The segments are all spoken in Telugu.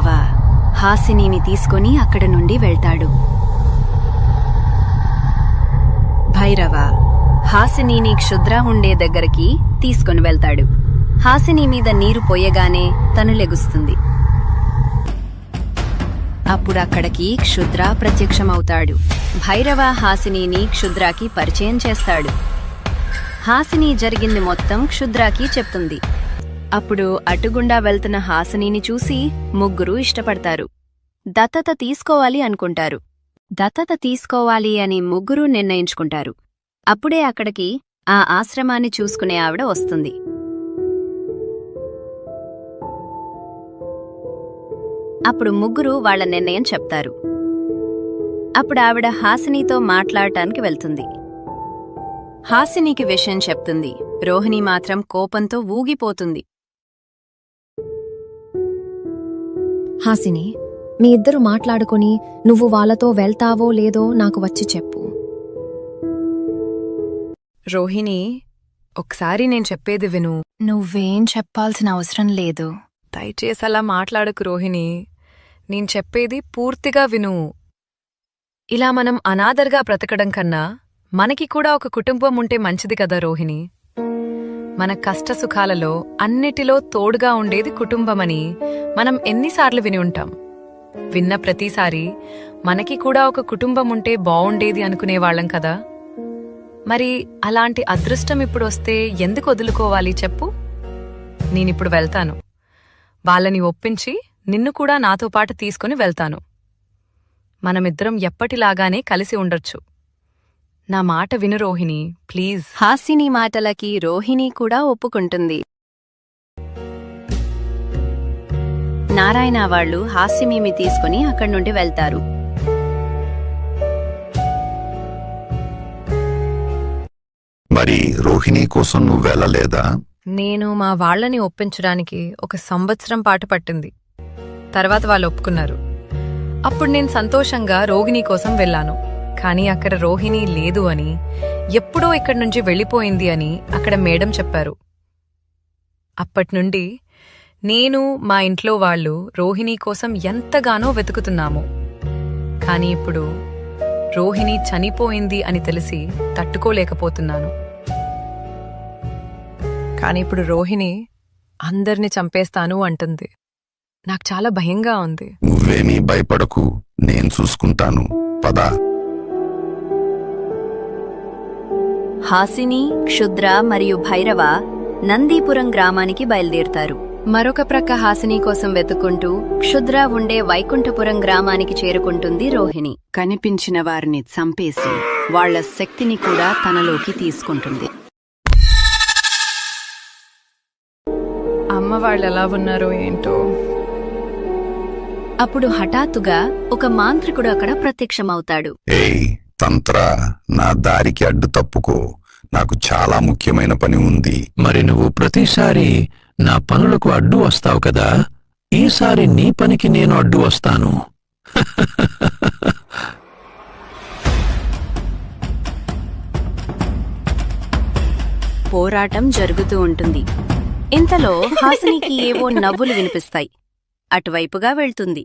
భైరవ హాసినిని తీసుకొని అక్కడ నుండి వెళ్తాడు. భైరవ హాసినిని క్షుద్ర ఉండే దగ్గరికి తీసుకొని వెళ్తాడు. హాసిని మీద నీరు పోయగానే తను లెగుస్తుంది. అప్పుడు అక్కడికి క్షుద్ర ప్రత్యక్షమవుతాడు. భైరవ హాసినిని క్షుద్రాకి పరిచయం చేస్తాడు. హాసిని జరిగింది మొత్తం క్షుద్రాకి చెప్తుంది. అప్పుడు అటుగుండా వెళ్తున్న హాసినిని చూసి ముగ్గురు ఇష్టపడతారు. దత్తత తీసుకోవాలి అనుకుంటారు. దత్తత తీసుకోవాలి అని ముగ్గురు నిర్ణయించుకుంటారు. అప్పుడే అక్కడికి ఆ ఆశ్రమాన్ని చూసుకునే ఆవిడ వస్తుంది. అప్పుడు ముగ్గురు వాళ్ల నిర్ణయం చెప్తారు. అప్పుడు ఆవిడ హాసినితో మాట్లాడటానికి వెళ్తుంది. హాసినికి విషయం చెప్తుంది. రోహిణి మాత్రం కోపంతో ఊగిపోతుంది. హాసిని, మీ ఇద్దరు మాట్లాడుకుని నువ్వు వాళ్ళతో వెళ్తావో లేదో నాకు వచ్చి చెప్పు. రోహిణి, ఒకసారి నేను చెప్పేది విను. నువ్వేం చెప్పాల్సిన అవసరం లేదు. దయచేసి అలా మాట్లాడకు రోహిణి. నేను చెప్పేది పూర్తిగా విను. ఇలా మనం అనాథర్గా బ్రతకడం కన్నా మనకి కూడా ఒక కుటుంబం ఉంటే మంచిది కదా రోహిణి. మన కష్టసుఖాలలో అన్నిటిలో తోడుగా ఉండేది కుటుంబమని మనం ఎన్నిసార్లు విని ఉంటాం. విన్న ప్రతిసారి మనకి కూడా ఒక కుటుంబం ఉంటే బావుండేది అనుకునేవాళ్లం కదా. మరి అలాంటి అదృష్టం ఇప్పుడొస్తే ఎందుకు వదులుకోవాలి చెప్పు? నేనిప్పుడు వెళ్తాను. వాళ్ళని ఒప్పించి నిన్ను కూడా నాతో పాటు తీసుకుని వెళ్తాను. మనమిద్దరం ఎప్పటిలాగానే కలిసి ఉండొచ్చు. నా మాట విను రోహిణి, ప్లీజ్. హాసిని మాటలకి రోహిణి కూడా ఒప్పుకుంటుంది. నారాయణ వాళ్లు హాసినిని తీసుకుని అక్కడి నుండి వెళ్తారు. మరి రోహిణి కోసం నువ్వు వెళ్ళలేదా? నేను మా వాళ్లని ఒప్పించడానికి 1 సంవత్సరం పాటు పట్టింది. తర్వాత వాళ్ళు ఒప్పుకున్నారు. అప్పుడు నేను సంతోషంగా రోహిణి కోసం వెళ్ళాను. కానీ అక్కడ రోహిణి లేదు అని, ఎప్పుడో ఇక్కడి నుంచి వెళ్ళిపోయింది అని అక్కడ మేడం చెప్పారు. అప్పట్నుండి నేను, మా ఇంట్లో వాళ్ళు రోహిణి కోసం ఎంతగానో వెతుకుతున్నాము. కానీ ఇప్పుడు రోహిణి చనిపోయింది అని తెలిసి తట్టుకోలేకపోతున్నాను. కానీ ఇప్పుడు రోహిణి అందర్ని చంపేస్తాను అంటుంది. నాకు చాలా భయంగా ఉంది. నువ్వేమీ భయపడకు, నేను చూసుకుంటాను. పదా. హాసిని, క్షుద్ర మరియు భైరవ నందీపురం గ్రామానికి బయలుదేరుతారు. మరొక ప్రక్క హాసిని కోసం వెతుక్కుంటూ క్షుద్ర ఉండే వైకుంఠపురం గ్రామానికి చేరుకుంటుంది రోహిణి. కనిపించిన వారిని చంపేసి వాళ్ల శక్తిని కూడా తనలోకి తీసుకుంటుంది. అమ్మ వాళ్ళు ఎలా ఉన్నారో ఏంటో. అప్పుడు హఠాత్తుగా ఒక మాంత్రికుడు అక్కడ ప్రత్యక్షమవుతాడు. ఏయ్ తంత్ర, నా దారికి అడ్డు తప్పుకో. నాకు చాలా ముఖ్యమైన పని ఉంది. మరి నువ్వు ప్రతిసారి నా పనులకు అడ్డు వస్తావు కదా, ఈసారి నీ పనికి నేను అడ్డు వస్తాను. పోరాటం జరుగుతూ ఉంటుంది. ఇంతలో హాసినికి ఏవో నవ్వులు వినిపిస్తాయి. అటువైపుగా వెళ్తుంది.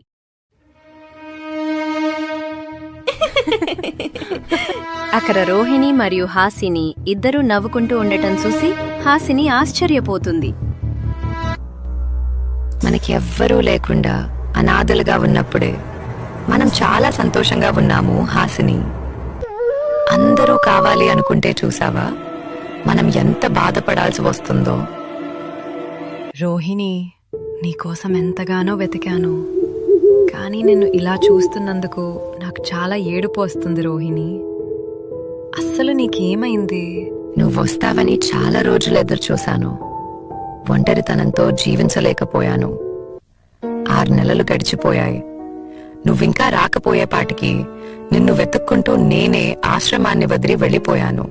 అక్కడ రోహిణి మరియు హాసిని ఇద్దరూ నవ్వుకుంటూ ఉండటం చూసి హాసిని ఆశ్చర్యపోతుంది. మనకి ఎవ్వరూ లేకుండా అనాథలుగా ఉన్నప్పుడే మనం చాలా సంతోషంగా ఉన్నాము హాసిని. అందరూ కావాలి అనుకుంటే చూసావా మనం ఎంత బాధపడాల్సి వస్తుందో. రోహిణి, నీకోసం ఎంతగానో వెతికాను. కానీ నిన్ను ఇలా చూస్తున్నందుకు నాకు చాలా ఏడుపు వస్తుంది రోహిణి. అస్సలు నీకేమైంది? నువ్వొస్తావని చాలా రోజులు ఎదురుచూశాను. ఒంటరితనంతో జీవించలేకపోయాను. 6 నెలలు గడిచిపోయాయి. నువ్వింకా రాకపోయేపాటికి నిన్ను వెతుక్కుంటూ నేనే ఆశ్రమాన్ని వదిలి వెళ్ళిపోయాను.